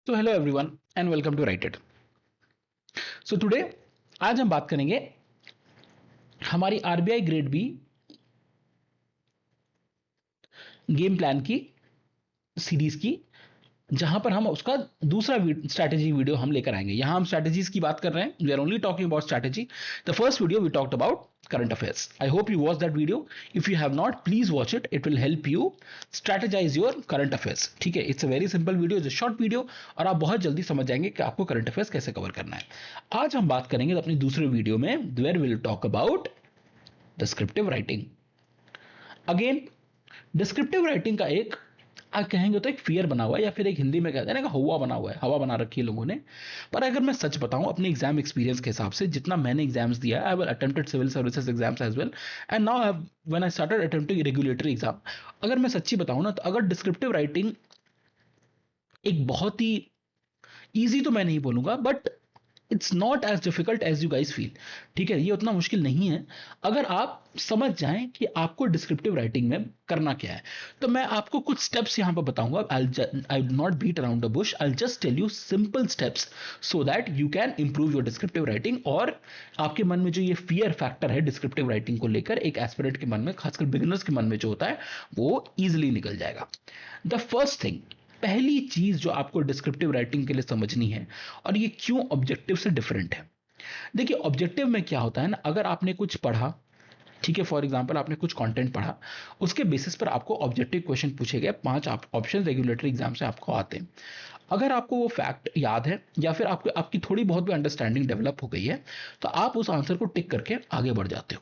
तो hello everyone and welcome to write it. So today आज हम बात करेंगे हमारी RBI grade B game plan की सीरीज की, जहां पर हम उसका दूसरा स्ट्रैटेजी वीडियो हम लेकर आएंगे। यहां हम स्ट्रैटेजीज की बात कर रहे हैं। We are only talking about strategy. The first video we talked about current affairs. I hope you watch that video. If you have not, please watch it. It will help you strategise your current affairs. ठीक है, it's a very simple video, it's a short video, और आप बहुत जल्दी समझ जाएंगे कि आपको करंट अफेयर्स कैसे कवर करना है। आज हम बात करेंगे अपनी दूसरे वीडियो में, where will talk about descriptive writing. Again, descriptive writing का एक आप कहेंगे तो एक फियर बना हुआ है, या फिर एक हिंदी में कहते हैं ना हवा बना हुआ है, हवा बना रखी है लोगों ने। पर अगर मैं सच बताऊं अपने एग्जाम एक्सपीरियंस के हिसाब से, जितना मैंने एग्जाम्स दिया है, I have attempted civil services exams as well, and now when I started attempting regulatory exam, अगर मैं सच्ची बताऊं ना, तो अगर डिस्क्रिप्टिव राइटिंग एक बहुत ही ईजी, तो मैं नहीं बोलूंगा, but it's not as difficult as you guys feel. ठीक है, ये उतना मुश्किल नहीं है अगर आप समझ जाएं कि आपको डिस्क्रिप्टिव राइटिंग में करना क्या है। तो मैं आपको कुछ स्टेप्स यहां पर बताऊंगा। I will not beat around the bush, I just tell you simple steps so that you can improve your descriptive writing, और आपके मन में जो ये फियर फैक्टर है डिस्क्रिप्टिव राइटिंग को लेकर, एक एस्पिरेंट के मन में, खासकर बिगिनर्स के मन में जो होता है, वो इजिली निकल जाएगा। द फर्स्ट थिंग, पहली चीज जो आपको डिस्क्रिप्टिव राइटिंग के लिए समझनी है, और ये क्यों ऑब्जेक्टिव से डिफरेंट है। देखिए, ऑब्जेक्टिव में क्या होता है ना, अगर आपने कुछ पढ़ा, ठीक है, फॉर एग्जांपल आपने कुछ कंटेंट पढ़ा, उसके बेसिस पर आपको ऑब्जेक्टिव क्वेश्चन पूछे गए, 5 ऑप्शन रेगुलेटरी एग्जाम से आपको आते हैं। अगर आपको वो फैक्ट याद है, या फिर आपको आपकी थोड़ी बहुत भी अंडरस्टैंडिंग डेवलप हो गई है, तो आप उस आंसर को टिक करके आगे बढ़ जाते हो।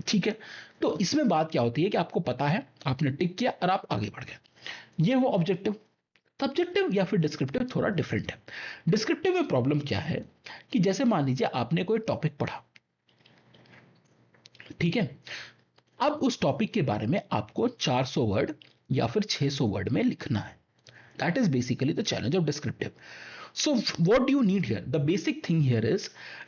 ठीक है, तो इसमें बात क्या होती है कि आपको पता है, आपने टिक किया और आप आगे बढ़ गए। ये वो ऑब्जेक्टिव। सब्जेक्टिव या फिर डिस्क्रिप्टिव थोड़ा डिफरेंट है। डिस्क्रिप्टिव में प्रॉब्लम क्या है कि जैसे मान लीजिए आपने कोई टॉपिक पढ़ा, ठीक है, अब उस टॉपिक के बारे में आपको 400 वर्ड या फिर 600 वर्ड में लिखना है। That is basically the challenge of descriptive. So what do you need here? The basic thing here is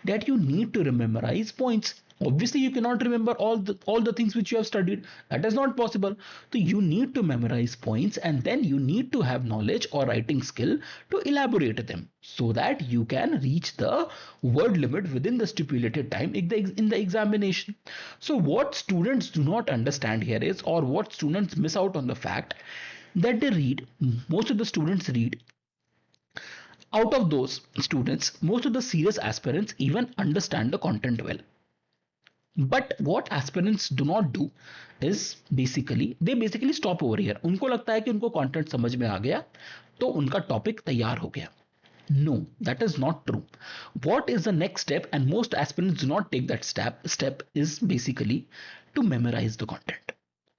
that you need to memorize points. Obviously you cannot remember all the things which you have studied. That is not possible. So you need to memorize points, and then you need to have knowledge or writing skill to elaborate them, so that you can reach the word limit within the stipulated time in the examination. So what students do not understand here is, or what students miss out on the fact that they read, most of the students read. Out of those students, most of the serious aspirants even understand the content well. But what aspirants do not do is they basically stop over here. उनको लगता है कि उनको content समझ में आ गया, तो उनका टॉपिक तैयार हो गया। No, that is not true. What is the next step, and most aspirants do not take that step is basically to memorize the content.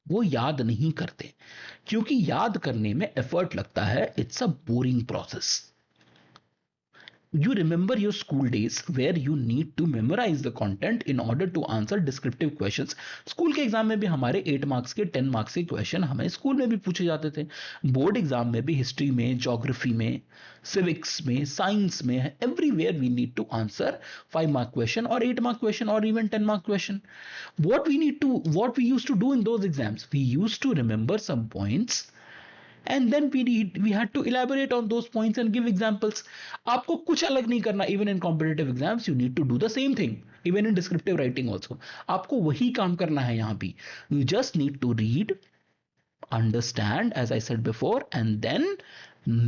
वो याद नहीं करते, क्योंकि याद करने में एफर्ट लगता है। It's a boring process. You remember your school days where you need to memorize the content in order to answer descriptive questions. School के एग्जाम में भी हमारे 8 मार्क्स के 10 मार्क्स के क्वेश्चन हमें स्कूल में भी पूछे जाते थे। बोर्ड एग्जाम में भी हिस्ट्री में, ज्योग्राफी में, सिविक्स में, साइंस में, everywhere we need to answer 5 mark question और 8 मार्क क्वेश्चन और even 10 mark question. What we used to do in those exams, we used to remember some points, and then we had to elaborate on those points and give examples. आपको कुछ अलग नहीं करना. Even in competitive exams you need to do the same thing, even in descriptive writing also आपको वही काम करना है. यहाँ भी you just need to read, understand as I said before, and then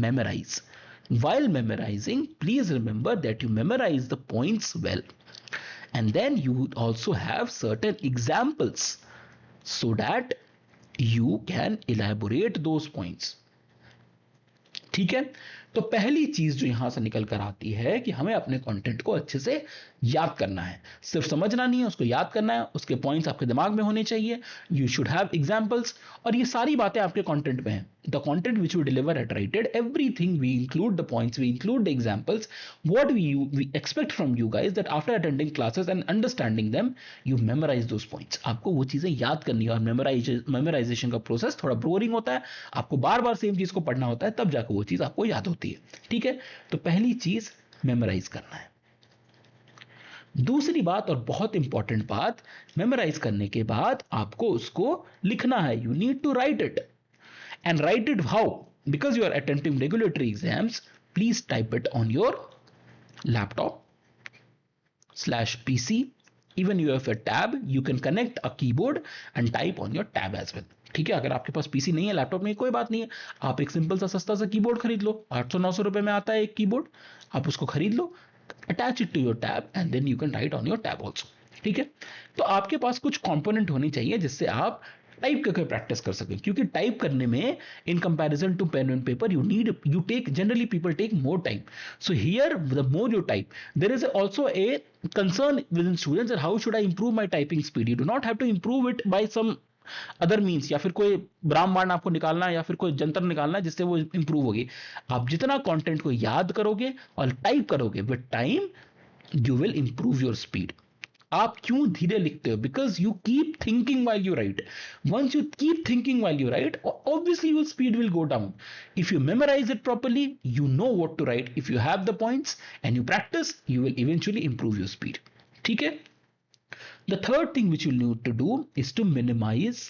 memorize. While memorizing, please remember that you memorize the points well, and then you also have certain examples so that you can elaborate those points. ठीक है, तो पहली चीज जो यहां से निकल कर आती है कि हमें अपने कंटेंट को अच्छे से याद करना है. सिर्फ समझना नहीं है, उसको याद करना है. उसके पॉइंट्स आपके दिमाग में होने चाहिए. यू शुड हैव एग्जांपल्स, और ये सारी बातें आपके कंटेंट में हैं. The content which we deliver at righted, everything we include the points, we include the examples. What we expect from you guys that after attending classes and understanding them, you memorize those points. आपको वो चीजें याद करनी है, और memorisation का process थोड़ा boring होता है. आपको बार बार सेम चीज को पढ़ना होता है, तब जाकर वो चीज आपको याद होती है. ठीक है, तो पहली चीज मेमोराइज करना है. दूसरी बात और बहुत इंपॉर्टेंट बात, मेमोराइज करने के बाद आपको उसको लिखना है. You need to write it, and write it how, because you are attempting regulatory exams. please type it on your laptop/PC. Even you have a tab, you can connect a keyboard and type on your tab as well. ठीक है, अगर आपके पास PC नहीं है, laptop नहीं है, कोई बात नहीं है, आप एक सिंपल सा सस्ता सा कीबोर्ड खरीद लो, 800-900 रुपए में आता है एक कीबोर्ड, आप उसको खरीद लो, attach it to your tab and then you can write on your tab also. ठीक है, तो आपके पास कुछ कंपोनेंट होनी चाहिए जिससे आप टाइप करके प्रैक्टिस कर सकें, क्योंकि टाइप करने में in comparison to pen and paper you take generally people take more time. So here the more you type, there is also a concern within students that how should I improve my typing speed. You do not have to improve it by some other means, या फिर कोई ब्राह्मण आपको निकालना है या फिर कोई जंतर निकालना है जिससे वो इंप्रूव होगी. आप जितना कंटेंट को याद करोगे और टाइप करोगे with time you will improve your speed. आप क्यों धीरे लिखते हो? Because you keep thinking while you write. Once you keep thinking while you write, obviously your speed will go down. If you memorize it properly, you know what to write. If you have the points and you practice, you will eventually improve your speed. ठीक है? The third thing which you need to do is to minimize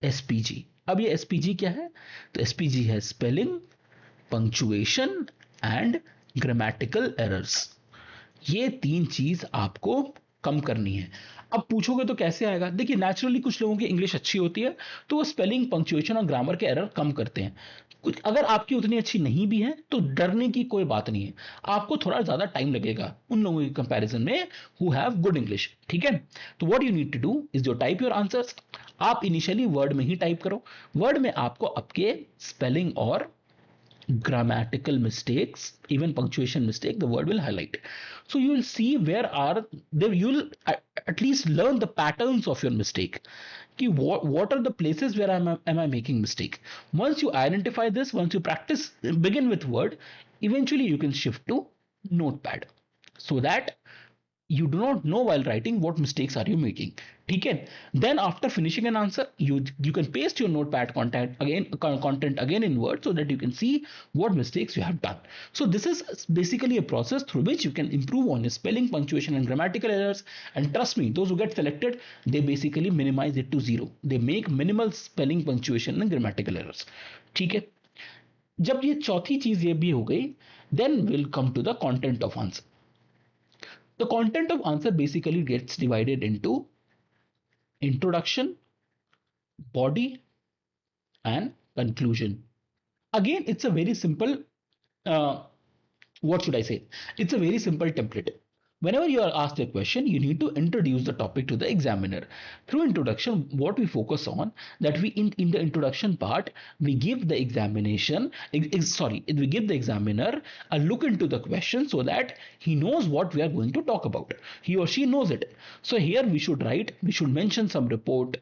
SPG. अब ये SPG क्या है? तो SPG है spelling, punctuation and grammatical errors. ये तीन चीज आपको कम करनी है. अब पूछोगे तो कैसे आएगा? देखिए, नेचुरली कुछ लोगों की इंग्लिश अच्छी होती है तो वो स्पेलिंग, पंक्चुएशन और ग्रामर के एरर कम करते हैं. कुछ अगर आपकी उतनी अच्छी नहीं भी है तो डरने की कोई बात नहीं है, आपको थोड़ा ज्यादा टाइम लगेगा उन लोगों के कंपैरिजन में हु हैव गुड इंग्लिश. ठीक है, तो what you need to do is your type your answers. आप इनिशियली वर्ड में ही टाइप करो. वर्ड में आपको आपके स्पेलिंग और grammatical mistakes, even punctuation mistake, the word will highlight. So you will see where are there, you will at least learn the patterns of your mistake. What are the places where am I making mistake? Once you identify this, once you practice, begin with word, eventually you can shift to notepad so that you do not know while writing what mistakes are you making. ठीक है, then after finishing an answer you can paste your notepad content again in Word so that you can see what mistakes you have done. So this is basically a process through which you can improve on your spelling, punctuation and grammatical errors. And trust me, those who get selected, they basically minimize it to zero. They make minimal spelling, punctuation and grammatical errors. ठीक है, जब ये चौथी चीज ये भी हो गई, then we'll come to the content of answer. The content of answer basically gets divided into introduction, body and conclusion. Again, it's a very simple what should I say, it's a very simple template. Whenever you are asked a question, you need to introduce the topic to the examiner. Through introduction, what we focus on, that we in the introduction part, we give the we give the examiner a look into the question so that he knows what we are going to talk about. He or she knows it. So here we should mention some report,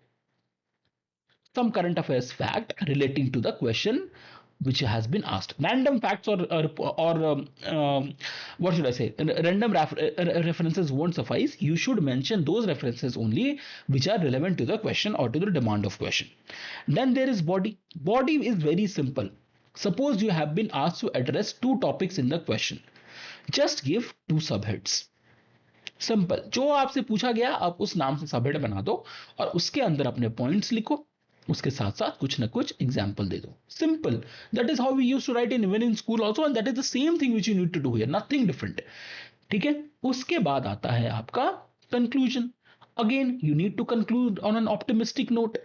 some current affairs fact relating to the question which has been asked. Random facts or what should I say? Random references won't suffice. You should mention those references only which are relevant to the question or to the demand of question. Then there is body. Body is very simple. Suppose you have been asked to address two topics in the question. Just give two subheads. Simple, जो आपसे पूछा गया आप उस नाम से सबहेड बना दो और उसके अंदर अपने पॉइंट्स लिखो, उसके साथ साथ कुछ ना कुछ एग्जाम्पल दे दो. Simple. That is how we used to write in even in school also, and that is the same thing which you need to do here, nothing different. ठीक है, उसके बाद आता है आपका conclusion. Again you need to conclude on an optimistic note.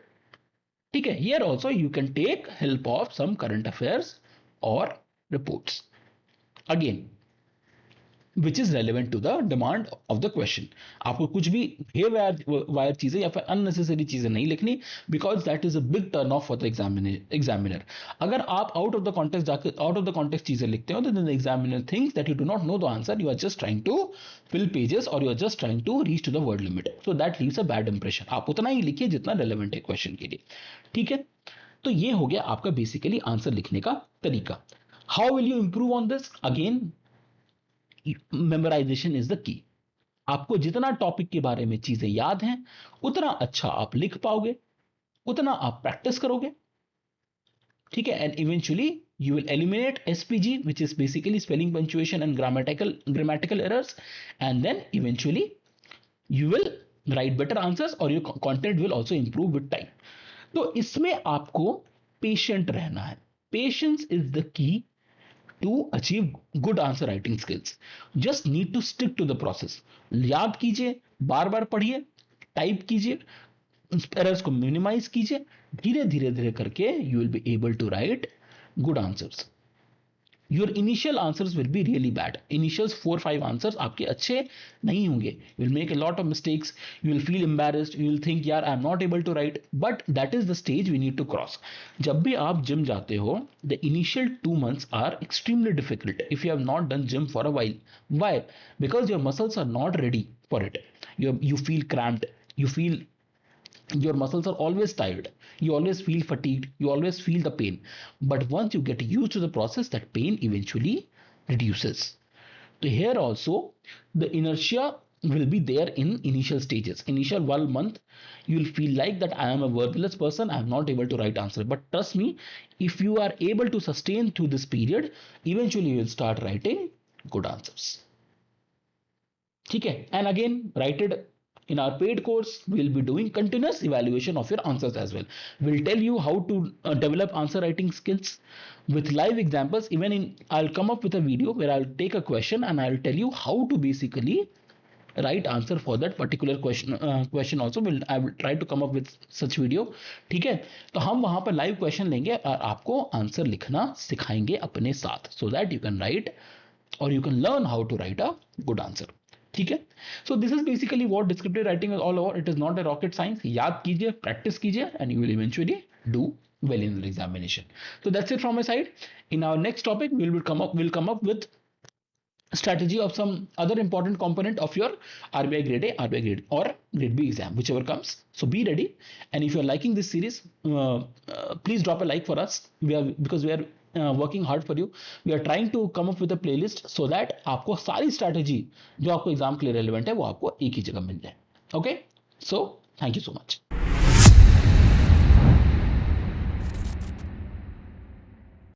ठीक है, here also you can take help of some current affairs और reports, again which is relevant to the demand of the question. आपको कुछ भी wire चीजें या फिर unnecessary चीजें नहीं लिखनी, because that is a big turn off for the examiner. अगर आप out of the context चीजें लिखते हो तो then the examiner thinks that you do not know the answer, you are just trying to fill pages or you are just trying to reach to the word limit. So that leaves a bad impression. आप उतना ही लिखिए जितना relevant है question के लिए. ठीक है, तो ये हो गया आपका बेसिकली आंसर लिखने का तरीका. How will you improve on this? Again, memorisation is the key. आपको जितना टॉपिक के बारे में चीजें याद हैं उतना अच्छा आप लिख पाओगे, उतना आप प्रैक्टिस करोगे. ठीक है, and eventually you will eliminate SPG, which is basically spelling, punctuation and grammatical errors, and then eventually you will write better answers or your content will also improve with time. तो इसमें आपको patient रहना है. Patience is the key to achieve good answer writing skills. Just need to stick to the process. याद कीजिए, बार बार पढ़िए, type कीजिए, errors को मिनिमाइज कीजिए, धीरे धीरे धीरे करके you will be able to write good answers. Your initial answers will be really bad. Initial 4-5 answers आपके अच्छे नहीं होंगे. You will make a lot of mistakes, you will feel embarrassed, you will think यार I am not able to write, but that is the stage we need to cross. जब भी आप gym जाते हो, the initial 2 months are extremely difficult if you have not done gym for a while. Why? Because your muscles are not ready for it. You feel cramped, you feel your muscles are always tired, you always feel fatigued, you always feel the pain. But once you get used to the process, that pain eventually reduces. So here also the inertia will be there in initial stages. Initial 1 month you will feel like that I am a worthless person, I am not able to write answer. But trust me, if you are able to sustain through this period, eventually you will start writing good answers. Okay, and again, write it. In our paid course, we'll be doing continuous evaluation of your answers as well. We'll tell you how to develop answer writing skills with live examples. I'll come up with a video where I'll take a question and I'll tell you how to basically write answer for that particular question also. I will try to come up with such video. ठीक है, तो हम वहां पर live question लेंगे और आपको answer लिखना सिखाएंगे अपने साथ, so that you can write or you can learn how to write a good answer. ठीक है, so this is basically what descriptive writing is all over. It is not a rocket science. याद कीजिए, practice कीजिए, and you will eventually do well in the examination. So that's it from my side. In our next topic, we'll come up with strategy of some other important component of your RBI grade A, RBI grade or grade B exam, whichever comes. So be ready, and if you're liking this series, please drop a like for us. Because we are working hard for you. We are trying to come up with a playlist so that आपको सारी strategy जो आपको exam के लिए relevant है वो आपको एक ही जगह मिल जाए. Okay, so thank you so much.